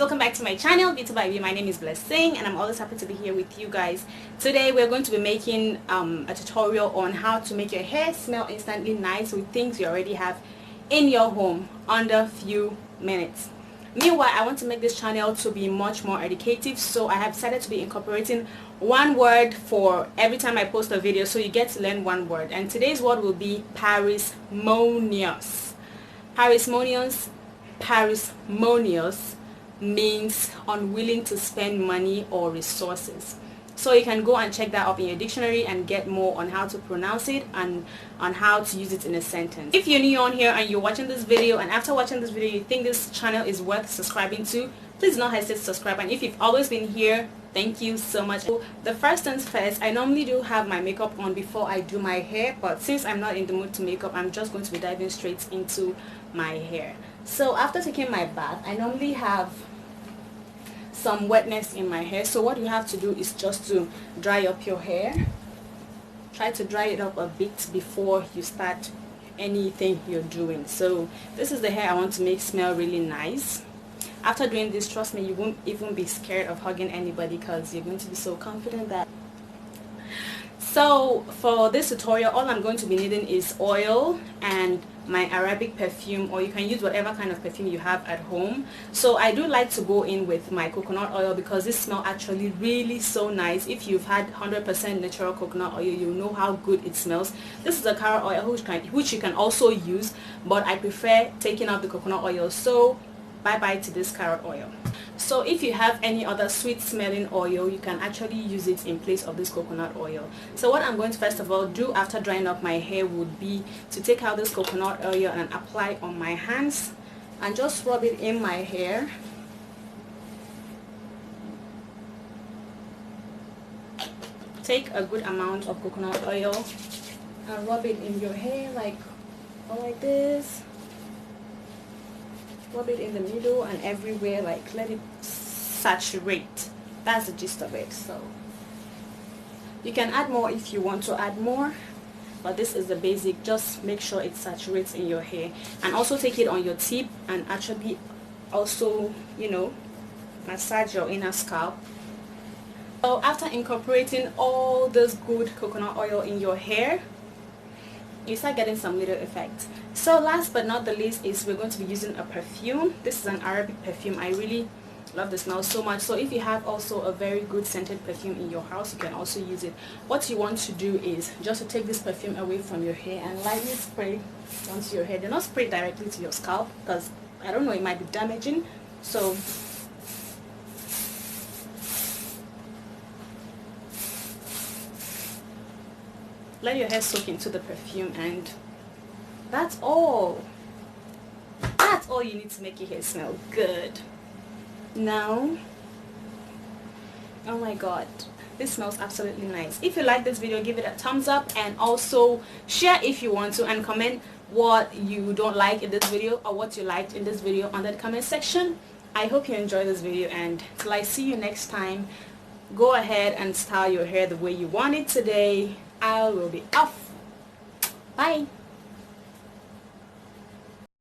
welcome back to my channel, Beauty by B. My name is Blessing and I'm always happy to be here with you guys. Today we're going to be making a tutorial on how to make your hair smell instantly nice with things you already have in your home under few minutes. Meanwhile, I want to make this channel to be much more educative, so I have decided to be incorporating one word for every time I post a video, so you get to learn one word. And today's word will be parsimonious. Parsimonious means unwilling to spend money or resources. So you can go and check that up in your dictionary and get more on how to pronounce it and on how to use it in a sentence. If you're new on here and you're watching this video, and after watching this video you think this channel is worth subscribing to, please don't hesitate to subscribe. And if you've always been here, thank you so much. So the first things first, I normally do have my makeup on before I do my hair, but since I'm not in the mood to make up, I'm just going to be diving straight into my hair. So after taking my bath, I normally have some wetness in my hair, so what you have to do is just to dry up your hair. Try to dry it up a bit before you start anything you're doing. So this is the hair I want to make smell really nice. After doing this, trust me, you won't even be scared of hugging anybody because you're going to be so confident that. So for this tutorial, all I'm going to be needing is oil and my Arabic perfume, or you can use whatever kind of perfume you have at home. So I do like to go in with my coconut oil because this smells actually really so nice. If you've had 100% natural coconut oil, you know how good it smells. This is a carrot oil which you can also use, but I prefer taking out the coconut oil, so bye bye to this carrot oil. So if you have any other sweet smelling oil, you can actually use it in place of this coconut oil. So what I'm going to first of all do after drying up my hair would be to take out this coconut oil and apply on my hands and just rub it in my hair. Take a good amount of coconut oil and rub it in your hair like this. Rub it in the middle and everywhere, like let it saturate. That's the gist of it. So you can add more if you want to add more, but this is the basic. Just make sure it saturates in your hair, and also take it on your tip and actually also, you know, massage your inner scalp. So after incorporating all this good coconut oil in your hair, you start getting some little effect. So last but not the least is we're going to be using a perfume. This is an Arabic perfume. I really love the smell so much. So if you have also a very good scented perfume in your house, you can also use it. What you want to do is just to take this perfume away from your hair and lightly spray onto your hair. Do not spray directly to your scalp because I don't know, it might be damaging. So let your hair soak into the perfume, and that's all. That's all you need to make your hair smell good. Now, oh my god, this smells absolutely nice. If you like this video, give it a thumbs up and also share if you want to, and comment what you don't like in this video or what you liked in this video under the comment section. I hope you enjoyed this video, and till I see you next time, go ahead and style your hair the way you want it today. I will be off. Bye.